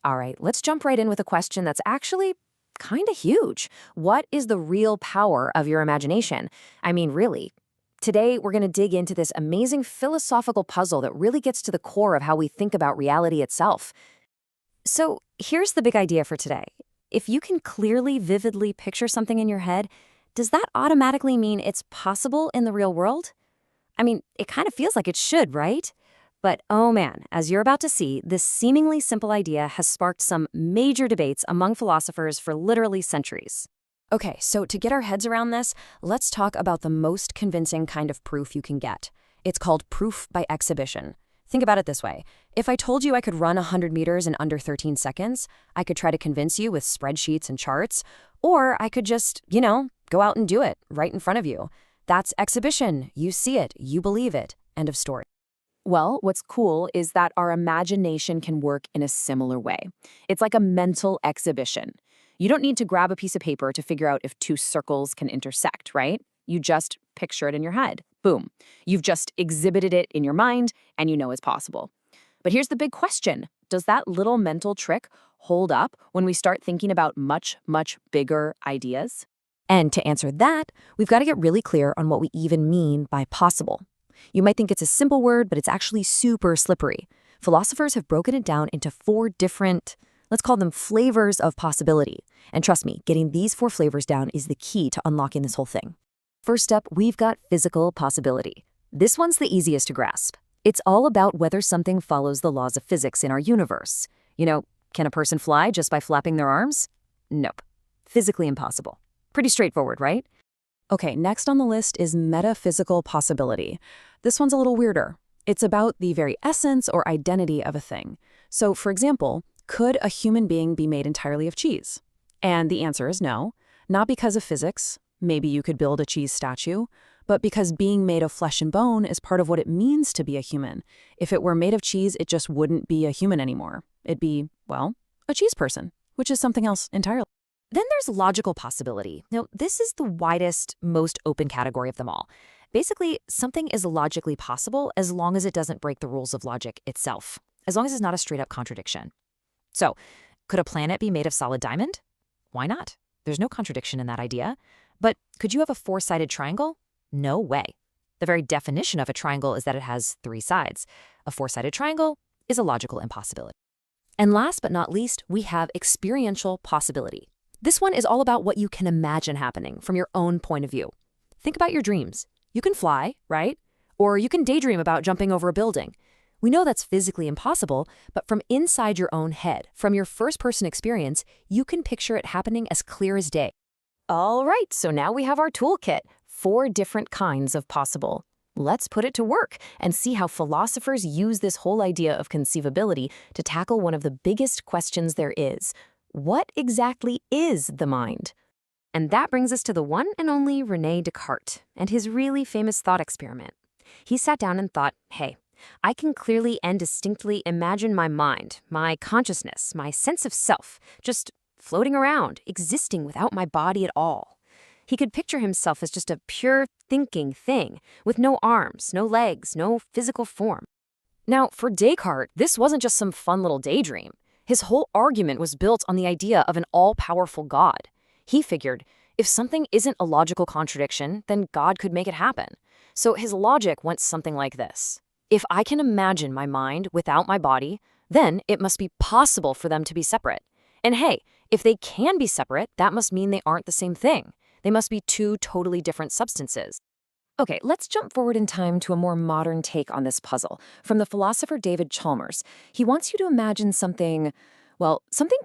All right, let's jump right in with a question that's actually kind of huge. What is the real power of your imagination? I mean, really. Today, we're going to dig into this amazing philosophical puzzle that really gets to the core of how we think about reality itself. So, here's the big idea for today. If you can clearly, vividly picture something in your head, does that automatically mean it's possible in the real world? I mean, it kind of feels like it should, right? But oh man, as you're about to see, this seemingly simple idea has sparked some major debates among philosophers for literally centuries. Okay, so to get our heads around this, let's talk about the most convincing kind of proof you can get. It's called proof by exhibition. Think about it this way. If I told you I could run 100 meters in under 13 seconds, I could try to convince you with spreadsheets and charts, or I could just, go out and do it right in front of you. That's exhibition. You see it, you believe it. End of story. Well, what's cool is that our imagination can work in a similar way. It's like a mental exhibition. You don't need to grab a piece of paper to figure out if two circles can intersect, right? You just picture it in your head. Boom. You've just exhibited it in your mind, and you know it's possible. But here's the big question. Does that little mental trick hold up when we start thinking about much, much bigger ideas? And to answer that, we've got to get really clear on what we even mean by possible. You might think it's a simple word, but it's actually super slippery. Philosophers have broken it down into 4 different, let's call them flavors of possibility. And trust me, getting these 4 flavors down is the key to unlocking this whole thing. First up, we've got physical possibility. This one's the easiest to grasp. It's all about whether something follows the laws of physics in our universe. Can a person fly just by flapping their arms? Nope. Physically impossible. Pretty straightforward, right? Okay, next on the list is metaphysical possibility. This one's a little weirder. It's about the very essence or identity of a thing. So, for example, could a human being be made entirely of cheese? And the answer is no. Not because of physics. Maybe you could build a cheese statue, but because being made of flesh and bone is part of what it means to be a human. If it were made of cheese, it just wouldn't be a human anymore. It'd be, well, a cheese person, which is something else entirely. Then there's logical possibility. Now, this is the widest, most open category of them all. Basically, something is logically possible as long as it doesn't break the rules of logic itself, as long as it's not a straight-up contradiction. So, could a planet be made of solid diamond? Why not? There's no contradiction in that idea. But could you have a 4-sided triangle? No way. The very definition of a triangle is that it has 3 sides. A 4-sided triangle is a logical impossibility. And last but not least, we have experiential possibility. This one is all about what you can imagine happening from your own point of view. Think about your dreams. You can fly, right? Or you can daydream about jumping over a building. We know that's physically impossible, but from inside your own head, from your first-person experience, you can picture it happening as clear as day. All right, so now we have our toolkit, 4 different kinds of possible. Let's put it to work and see how philosophers use this whole idea of conceivability to tackle one of the biggest questions there is. What exactly is the mind? And that brings us to the one and only René Descartes and his really famous thought experiment. He sat down and thought, hey, I can clearly and distinctly imagine my mind, my consciousness, my sense of self, just floating around, existing without my body at all. He could picture himself as just a pure thinking thing, with no arms, no legs, no physical form. Now, for Descartes, this wasn't just some fun little daydream. His whole argument was built on the idea of an all-powerful God. He figured, if something isn't a logical contradiction, then God could make it happen. So his logic went something like this. If I can imagine my mind without my body, then it must be possible for them to be separate. And hey, if they can be separate, that must mean they aren't the same thing. They must be 2 totally different substances. Okay, let's jump forward in time to a more modern take on this puzzle. From the philosopher David Chalmers, he wants you to imagine something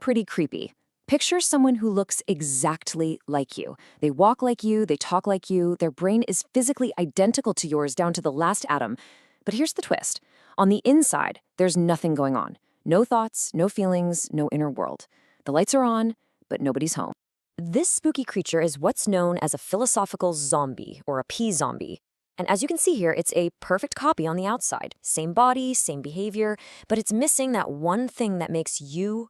pretty creepy. Picture someone who looks exactly like you. They walk like you, they talk like you, their brain is physically identical to yours down to the last atom. But here's the twist. On the inside, there's nothing going on. No thoughts, no feelings, no inner world. The lights are on, but nobody's home. This spooky creature is what's known as a philosophical zombie, or a P-zombie. And as you can see here, it's a perfect copy on the outside. Same body, same behavior, but it's missing that one thing that makes you,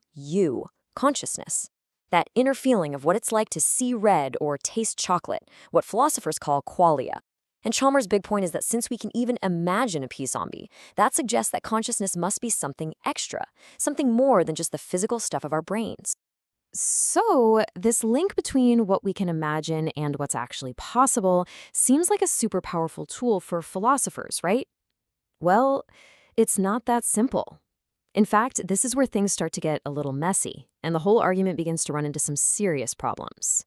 consciousness. That inner feeling of what it's like to see red or taste chocolate, what philosophers call qualia. And Chalmers' big point is that since we can even imagine a pea zombie, that suggests that consciousness must be something extra, something more than just the physical stuff of our brains. So, this link between what we can imagine and what's actually possible seems like a super powerful tool for philosophers, right? Well, it's not that simple. In fact, this is where things start to get a little messy, and the whole argument begins to run into some serious problems.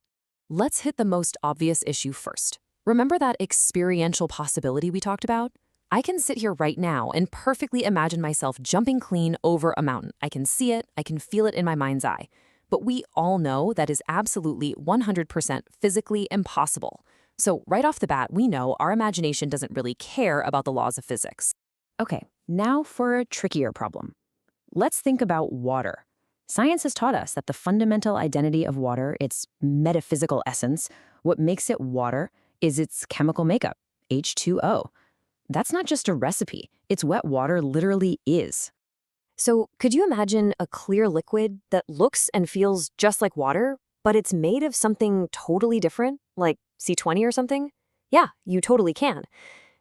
Let's hit the most obvious issue first. Remember that experiential possibility we talked about? I can sit here right now and perfectly imagine myself jumping clean over a mountain. I can see it, I can feel it in my mind's eye. But we all know that is absolutely 100% physically impossible. So right off the bat, we know our imagination doesn't really care about the laws of physics. Okay, now for a trickier problem. Let's think about water. Science has taught us that the fundamental identity of water, its metaphysical essence, what makes it water, is its chemical makeup, H2O. That's not just a recipe. It's what water literally is. So could you imagine a clear liquid that looks and feels just like water, but it's made of something totally different, like C20 or something? Yeah, you totally can.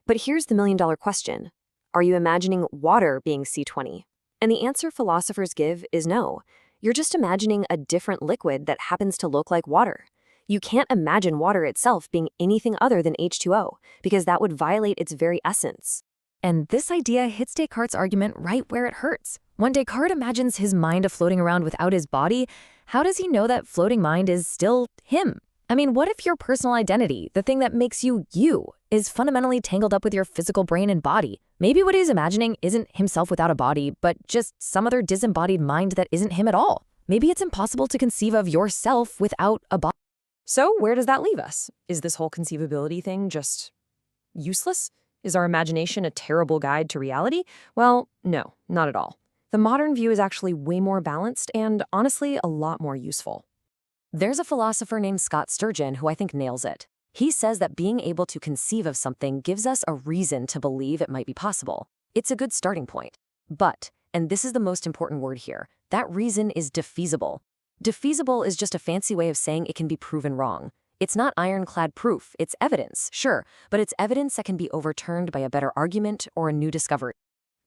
But here's the million-dollar question. Are you imagining water being C20? And the answer philosophers give is no. You're just imagining a different liquid that happens to look like water. You can't imagine water itself being anything other than H2O, because that would violate its very essence. And this idea hits Descartes' argument right where it hurts. When Descartes imagines his mind floating around without his body, how does he know that floating mind is still him? I mean, what if your personal identity, the thing that makes you you, is fundamentally tangled up with your physical brain and body? Maybe what he's imagining isn't himself without a body, but just some other disembodied mind that isn't him at all. Maybe it's impossible to conceive of yourself without a body. So where does that leave us? Is this whole conceivability thing just useless? Is our imagination a terrible guide to reality? Well, no, not at all. The modern view is actually way more balanced and, honestly, a lot more useful. There's a philosopher named Scott Sturgeon who I think nails it. He says that being able to conceive of something gives us a reason to believe it might be possible. It's a good starting point. But, and this is the most important word here, that reason is defeasible. Defeasible is just a fancy way of saying it can be proven wrong. It's not ironclad proof, it's evidence, sure, but it's evidence that can be overturned by a better argument or a new discovery.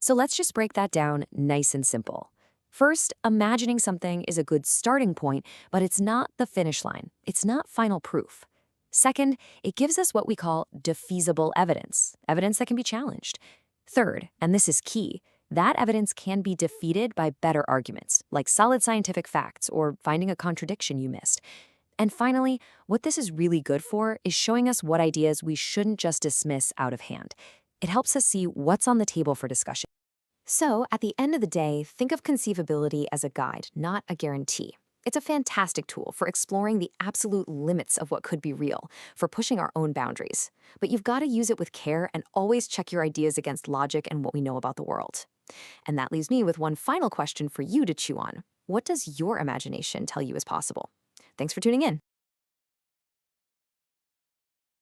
So let's just break that down nice and simple. First, imagining something is a good starting point, but it's not the finish line. It's not final proof. Second, it gives us what we call defeasible evidence, evidence that can be challenged. Third, and this is key, that evidence can be defeated by better arguments, like solid scientific facts or finding a contradiction you missed. And finally, what this is really good for is showing us what ideas we shouldn't just dismiss out of hand. It helps us see what's on the table for discussion. So, at the end of the day, think of conceivability as a guide, not a guarantee. It's a fantastic tool for exploring the absolute limits of what could be real, for pushing our own boundaries. But you've got to use it with care and always check your ideas against logic and what we know about the world. And that leaves me with one final question for you to chew on. What does your imagination tell you is possible? Thanks for tuning in.